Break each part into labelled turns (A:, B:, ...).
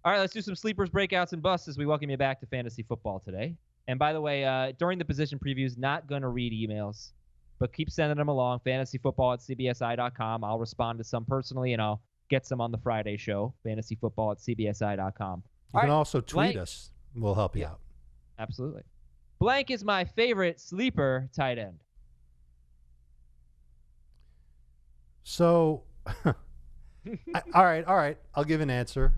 A: All right, let's do some sleepers, breakouts, and busts as we welcome you back to fantasy football today. And by the way, during the position previews, not going to read emails, but keep sending them along. Fantasyfootball@cbsi.com. I'll respond to some personally, and I'll get some on the Friday show. Fantasyfootball@cbsi.com.
B: You can also tweet us. We'll help you out.
A: Absolutely. Blank is my favorite sleeper tight end.
B: So, all right. I'll give an answer.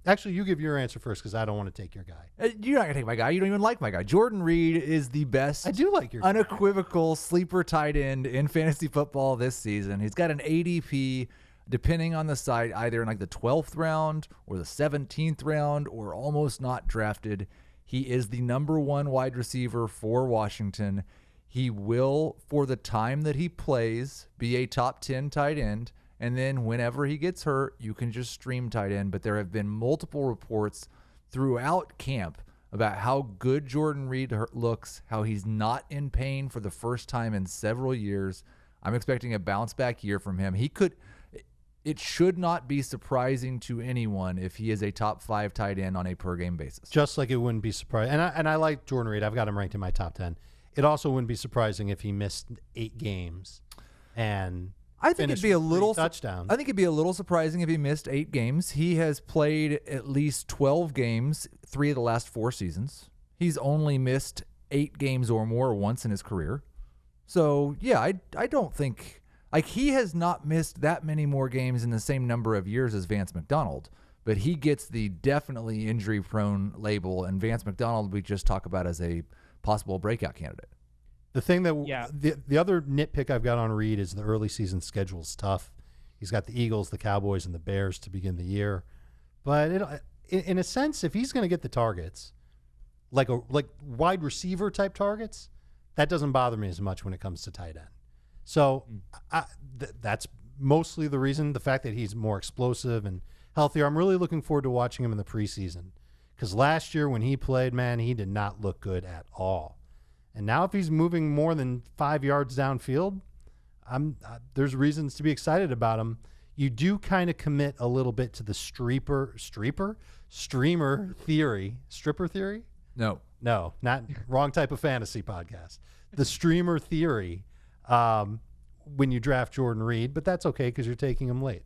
B: Actually, you give your answer first because I don't want to take your guy.
C: You're not going to take my guy. You don't even like my guy. Jordan Reed is the best.
B: I do like your
C: unequivocal sleeper tight end in fantasy football this season. He's got an ADP, depending on the site, either in like the 12th round or the 17th round or almost not drafted. He is the number one wide receiver for Washington. He will, for the time that he plays, be a top 10 tight end. And then whenever he gets hurt, you can just stream tight end. But there have been multiple reports throughout camp about how good Jordan Reed looks, how he's not in pain for the first time in several years. I'm expecting a bounce back year from him. It should not be surprising to anyone if he is a top 5 tight end on a per game basis.
B: Just like it wouldn't be surprising. And I like Jordan Reed. I've got him ranked in my top 10. It also wouldn't be surprising if he missed 8 games and
C: I think it'd be a little
B: touchdown.
C: I think it'd be a little surprising if he missed 8 games. He has played at least 12 games 3 of the last 4 seasons. He's only missed 8 games or more once in his career. So, yeah, I don't think like he has not missed that many more games in the same number of years as Vance McDonald, but he gets the definitely injury-prone label, and Vance McDonald we just talk about as a possible breakout candidate.
B: The thing that the other nitpick I've got on Reed is the early season schedule is tough. He's got the Eagles, the Cowboys, and the Bears to begin the year. But in a sense, if he's going to get the targets, like wide receiver type targets, that doesn't bother me as much when it comes to tight end. So that's mostly the reason, the fact that he's more explosive and healthier. I'm really looking forward to watching him in the preseason because last year when he played, man, he did not look good at all. And now if he's moving more than 5 yards downfield, there's reasons to be excited about him. You do kind of commit a little bit to the streamer theory. Stripper theory? No, not wrong type of fantasy podcast. The streamer theory when you draft Jordan Reed, but that's okay because you're taking him late.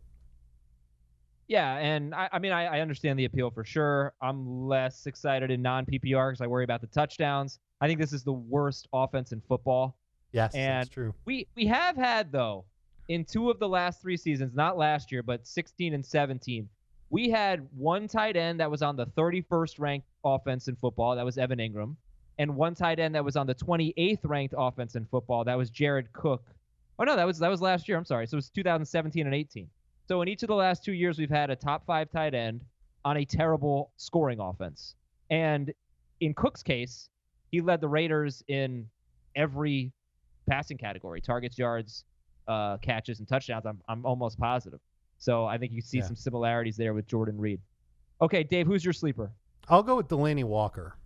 A: Yeah, and I understand the appeal for sure. I'm less excited in non-PPR because I worry about the touchdowns. I think this is the worst offense in football.
B: Yes,
A: and
B: that's true.
A: We have had, though, in 2 of the last 3 seasons, not last year, but 16 and 17, we had one tight end that was on the 31st ranked offense in football. That was Evan Engram. And one tight end that was on the 28th ranked offense in football. That was Jared Cook. Oh, no, that was last year. I'm sorry. So it was 2017 and 18. So in each of the last 2 years, we've had a top 5 tight end on a terrible scoring offense. And in Cook's case, he led the Raiders in every passing category, targets, yards, catches, and touchdowns. I'm almost positive. So I think you see some similarities there with Jordan Reed. Okay, Dave, who's your sleeper?
B: I'll go with Delaney Walker.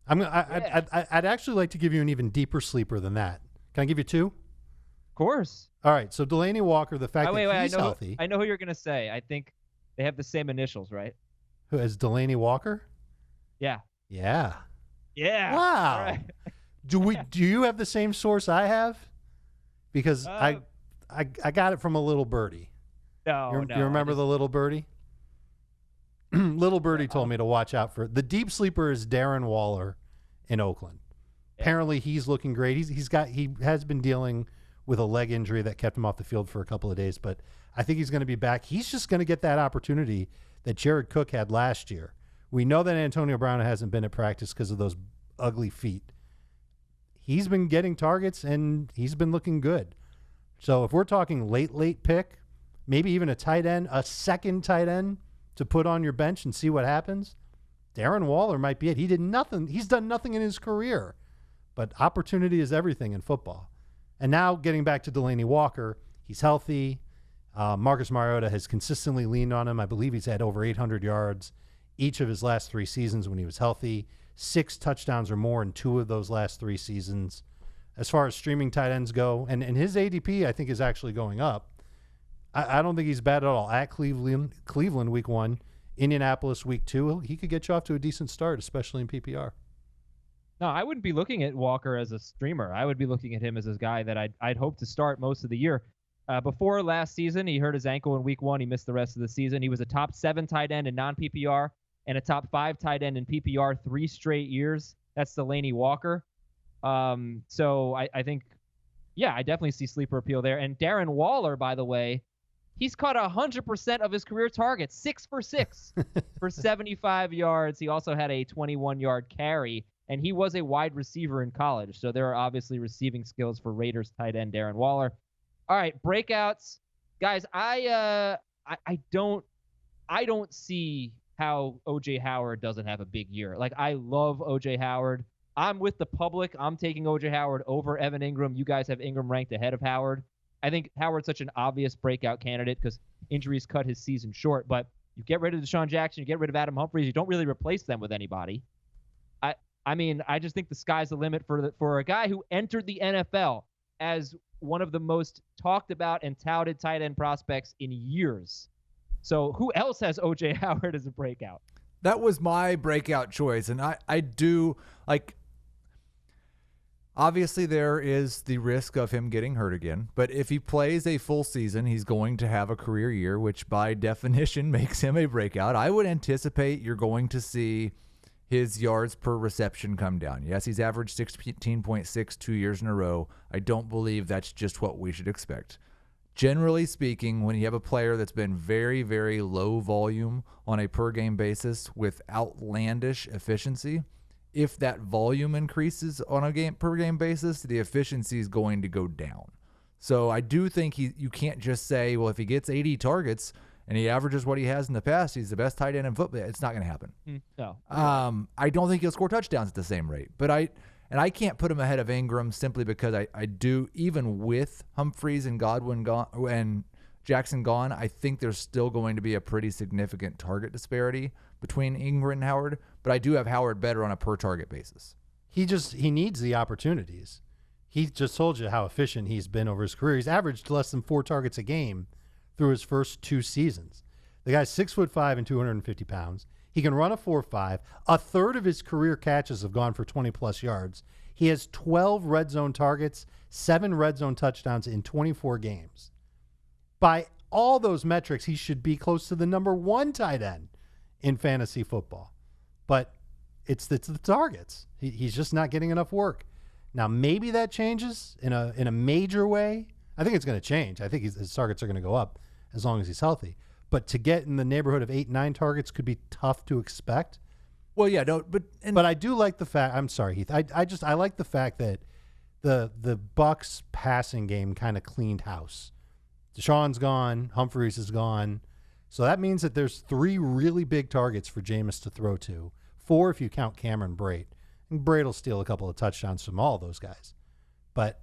B: I'd actually like to give you an even deeper sleeper than that. Can I give you 2?
A: Of course.
B: All right, so Delaney Walker, the fact that he's healthy.
A: I know who you're going to say. I think they have the same initials, right?
B: Who is Delaney Walker?
A: Yeah.
B: Yeah.
A: Yeah.
B: Wow.
A: All right.
B: Do you have the same source I have? Because I got it from a little birdie.
A: No,
B: you remember the little birdie? Little birdie told me to watch out for the deep sleeper is Darren Waller in Oakland. Yeah. Apparently he's looking great. He has been dealing with a leg injury that kept him off the field for a couple of days, but I think he's going to be back. He's just going to get that opportunity that Jared Cook had last year. We know that Antonio Brown hasn't been at practice because of those ugly feet. He's been getting targets, and he's been looking good. So if we're talking late pick, maybe even a tight end, a second tight end to put on your bench and see what happens, Darren Waller might be it. He did nothing. He's done nothing in his career, but opportunity is everything in football. And now getting back to Delaney Walker, he's healthy. Marcus Mariota has consistently leaned on him. I believe he's had over 800 yards each of his last 3 seasons when he was healthy. 6 touchdowns or more in 2 of those last 3 seasons. As far as streaming tight ends go, and his ADP, I think, is actually going up. I don't think he's bad at all. At Cleveland week 1, Indianapolis week 2, he could get you off to a decent start, especially in PPR.
A: No, I wouldn't be looking at Walker as a streamer. I would be looking at him as a guy that I'd hope to start most of the year. Before last season, he hurt his ankle in week 1. He missed the rest of the season. He was a top 7 tight end in non-PPR and a top 5 tight end in PPR 3 straight years. That's Delaney Walker. So I think, I definitely see sleeper appeal there. And Darren Waller, by the way, he's caught 100% of his career targets, 6 for 6 for 75 yards. He also had a 21-yard carry, and he was a wide receiver in college. So there are obviously receiving skills for Raiders tight end Darren Waller. All right, breakouts, guys. I don't see how OJ Howard doesn't have a big year. Like, I love OJ Howard. I'm with the public. I'm taking OJ Howard over Evan Engram. You guys have Engram ranked ahead of Howard. I think Howard's such an obvious breakout candidate because injuries cut his season short. But you get rid of Deshaun Jackson, you get rid of Adam Humphries, you don't really replace them with anybody. I mean, I just think the sky's the limit for a guy who entered the NFL as one of the most talked about and touted tight end prospects in years. So who else has OJ Howard as a breakout?
C: That was my breakout choice. And I do, like, obviously there is the risk of him getting hurt again. But if he plays a full season, he's going to have a career year, which by definition makes him a breakout. I would anticipate you're going to see his yards per reception come down. Yes, he's averaged 16.6 2 years in a row. I don't believe that's just what we should expect. Generally speaking, when you have a player that's been very, very low volume on a per-game basis with outlandish efficiency, if that volume increases on a per-game basis, the efficiency is going to go down. So I do think you can't just say, well, if he gets 80 targets and he averages what he has in the past, he's the best tight end in football. It's not going to happen.
A: No.
C: I don't think he'll score touchdowns at the same rate. But I can't put him ahead of Engram simply because I do, even with Humphries and Godwin gone and Jackson gone, I think there's still going to be a pretty significant target disparity between Engram and Howard. But I do have Howard better on a per target basis.
B: He needs the opportunities. He just told you how efficient he's been over his career. He's averaged less than 4 targets a game through his first 2 seasons. The guy's 6'5" and 250 pounds. He can run a 4.5. A third of his career catches have gone for 20-plus yards. He has 12 red zone targets, 7 red zone touchdowns in 24 games. By all those metrics, he should be close to the number 1 tight end in fantasy football. But it's the targets. He's just not getting enough work. Now, maybe that changes in a major way. I think it's going to change. I think his targets are going to go up as long as he's healthy. But to get in the neighborhood of 8-9 targets could be tough to expect.
C: Well, yeah, no, but
B: I do like the fact. I'm sorry, Heath. I like the fact that the Bucs passing game kind of cleaned house. Deshaun's gone, Humphries is gone, so that means that there's 3 really big targets for Jameis to throw to. 4 if you count Cameron Brate, and Brate will steal a couple of touchdowns from all those guys. But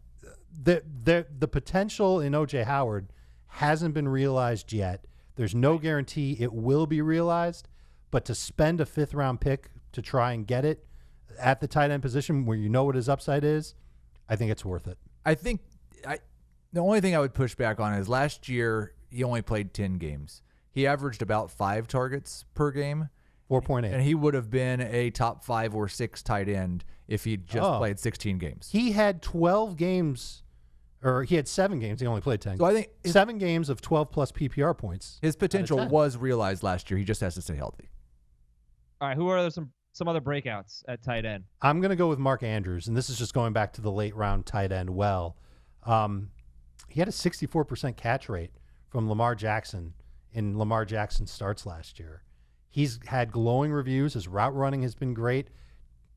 B: the potential in OJ Howard hasn't been realized yet. There's no guarantee it will be realized, but to spend a 5th-round pick to try and get it at the tight end position where you know what his upside is, I think it's worth it.
C: I think the only thing I would push back on is last year he only played 10 games. He averaged about 5 targets per game.
B: 4.8.
C: And he would have been a top 5 or 6 tight end if he'd just played 16 games.
B: He had 12 games, or he had 7 games. He only played 10.
C: So I think
B: 7 games of 12-plus PPR points.
C: His potential was realized last year. He just has to stay healthy.
A: All right, who are some other breakouts at tight end?
B: I'm going to go with Mark Andrews, and this is just going back to the late-round tight end he had a 64% catch rate from Lamar Jackson in Lamar Jackson starts last year. He's had glowing reviews. His route running has been great.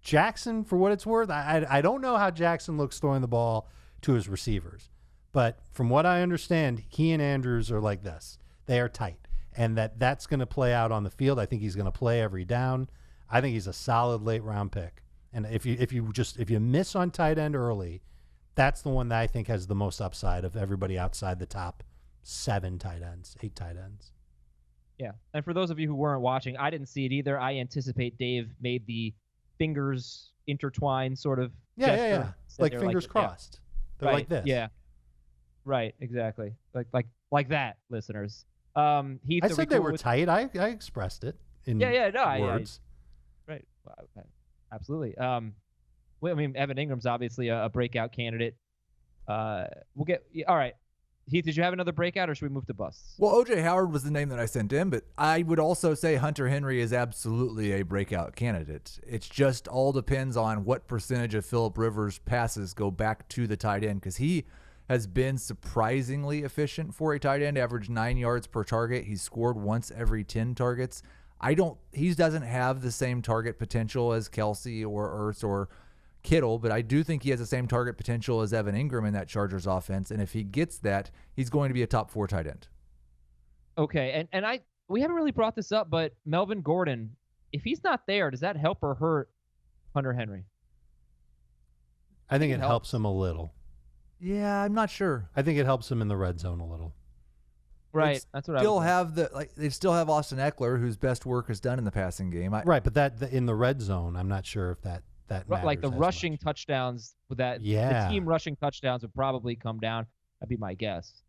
B: Jackson, for what it's worth, I don't know how Jackson looks throwing the ball to his receivers. But from what I understand, he and Andrews are like this. They are tight. And that's going to play out on the field. I think he's going to play every down. I think he's a solid late-round pick. And if you miss on tight end early, that's the one that I think has the most upside of everybody outside the top 8 tight ends.
A: Yeah. And for those of you who weren't watching, I didn't see it either. I anticipate Dave made the fingers intertwined sort of gesture.
B: Yeah. Like fingers crossed. They're
A: right.
B: like this.
A: Yeah. Right, exactly. Like that, listeners. Heath,
B: I said they were tight. I expressed it. in
A: Yeah, no,
B: words.
A: Right. Absolutely. Well, I mean, Evan Ingram's obviously a breakout candidate. We'll get all right. Heath, did you have another breakout, or should we move to busts?
C: Well, O.J. Howard was the name that I sent in, but I would also say Hunter Henry is absolutely a breakout candidate. It's just all depends on what percentage of Phillip Rivers' passes go back to the tight end, because he has been surprisingly efficient for a tight end, averaged 9 yards per target. He's scored once every 10 targets. He doesn't have the same target potential as Kelsey or Ertz or Kittle, but I do think he has the same target potential as Evan Engram in that Chargers offense, and if he gets that, he's going to be a top 4 tight end.
A: Okay, and we haven't really brought this up, but Melvin Gordon, if he's not there, does that help or hurt Hunter Henry?
B: I think it helps him a little.
C: Yeah, I'm not sure.
B: I think it helps him in the red zone a little.
A: Right, that's what I was
C: have they still have Austin Eckler, whose best work is done in the passing game.
B: Right, but in the red zone, I'm not sure if that matters
A: like the
B: as
A: rushing
B: much.
A: touchdowns with that.
B: Yeah.
A: The team rushing touchdowns would probably come down. That'd be my guess.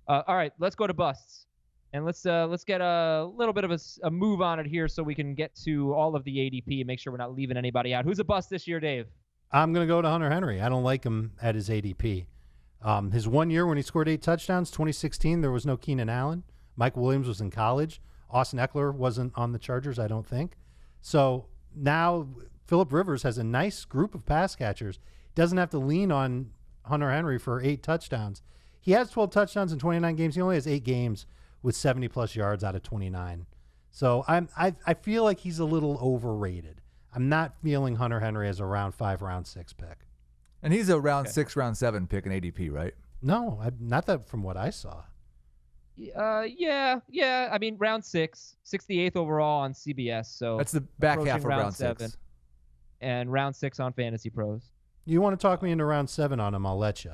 A: All right, let's go to busts, and let's get a little bit of a move on it here so we can get to all of the ADP and make sure we're not leaving anybody out. Who's a bust this year, Dave?
B: I'm going to go to Hunter Henry. I don't like him at his ADP. His 1 year when he scored 8 touchdowns, 2016, there was no Keenan Allen. Mike Williams was in college. Austin Eckler wasn't on the Chargers, I don't think. So now Phillip Rivers has a nice group of pass catchers. Doesn't have to lean on Hunter Henry for 8 touchdowns. He has 12 touchdowns in 29 games. He only has 8 games with 70-plus yards out of 29. So I feel like he's a little overrated. I'm not feeling Hunter Henry as a round 5, round 6 pick.
C: And he's a round 6, round 7 pick in ADP, right?
B: No, not that from what I saw.
A: Yeah. I mean, round 6, 68th overall on CBS. So
C: that's the back half of round
A: 7,
C: 6.
A: And round 6 on Fantasy Pros.
B: You want to talk me into round 7 on him, I'll let you.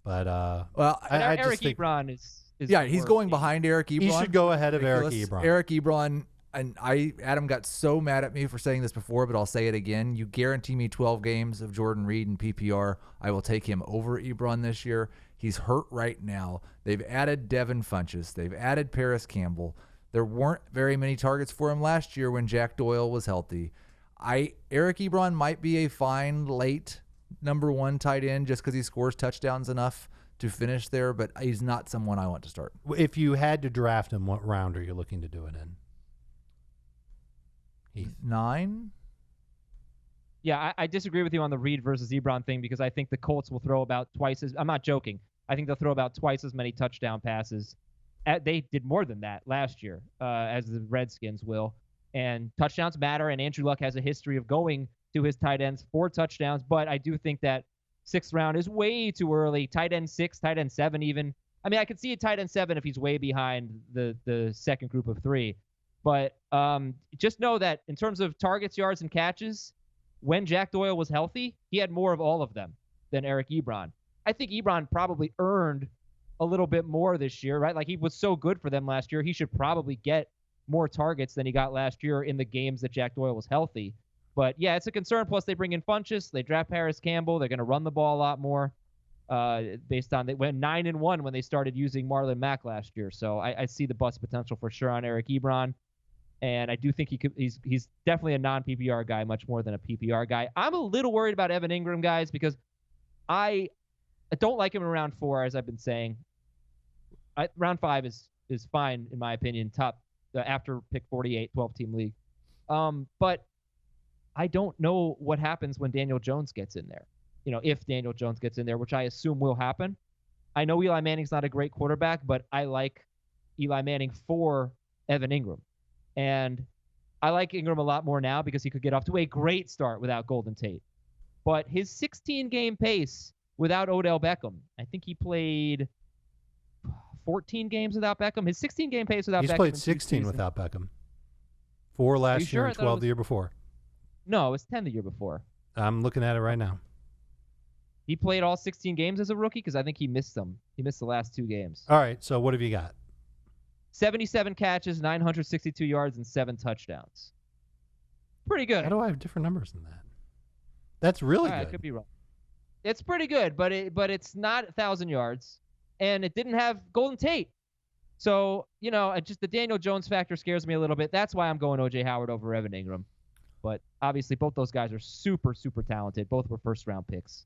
B: But
C: well,
A: I Eric Ebron is
C: he's going behind Eric Ebron.
B: He should go ahead of Eric Ebron.
C: Eric Ebron, and Adam got so mad at me for saying this before, but I'll say it again. You guarantee me 12 games of Jordan Reed in PPR, I will take him over Ebron this year. He's hurt right now. They've added Devin Funchess. They've added Paris Campbell. There weren't very many targets for him last year when Jack Doyle was healthy. Eric Ebron might be a fine late number 1 tight end just because he scores touchdowns enough to finish there, but he's not someone I want to start.
B: If you had to draft him, what round are you looking to do it in? Heath.
C: 9?
A: Yeah, I disagree with you on the Reed versus Ebron thing because I think the Colts will throw about twice as – I'm not joking. I think they'll throw about twice as many touchdown passes. They did more than that last year, as the Redskins will. And touchdowns matter, and Andrew Luck has a history of going to his tight ends for touchdowns. But I do think that 6th round is way too early. Tight end 6, tight end 7 even. I mean, I could see a tight end 7 if he's way behind the second group of 3. But just know that in terms of targets, yards, and catches, when Jack Doyle was healthy, he had more of all of them than Eric Ebron. I think Ebron probably earned a little bit more this year, right? Like, he was so good for them last year. He should probably get more targets than he got last year in the games that Jack Doyle was healthy. But, yeah, it's a concern. Plus, they bring in Funchess. They draft Paris Campbell. They're going to run the ball a lot more based on – they went 9-1 when they started using Marlon Mack last year. So I see the bust potential for sure on Eric Ebron. And I do think he's definitely a non-PPR guy, much more than a PPR guy. I'm a little worried about Evan Engram, guys, because I don't like him in round 4, as I've been saying. Round 5 is fine, in my opinion, top after pick 48, 12-team league. But I don't know what happens when Daniel Jones gets in there. You know, if Daniel Jones gets in there, which I assume will happen. I know Eli Manning's not a great quarterback, but I like Eli Manning for Evan Engram. And I like Engram a lot more now because he could get off to a great start without Golden Tate. But his 16-game pace without Odell Beckham, I think he played 14 games without Beckham. His 16-game pace without Beckham.
B: He's played 16 without Beckham. 4 last year and 12 the year before.
A: No, it was 10 the year before.
B: I'm looking at it right now.
A: He played all 16 games as a rookie because I think he missed them. He missed the last 2 games.
B: All right, so what have you got?
A: 77 catches, 962 yards, and 7 touchdowns. Pretty good.
B: How do I have different numbers than that? That's really good.
A: I could be wrong. It's pretty good, but it's not 1,000 yards, and it didn't have Golden Tate. So, just the Daniel Jones factor scares me a little bit. That's why I'm going O.J. Howard over Evan Engram. But obviously, both those guys are super, super talented. Both were first-round picks.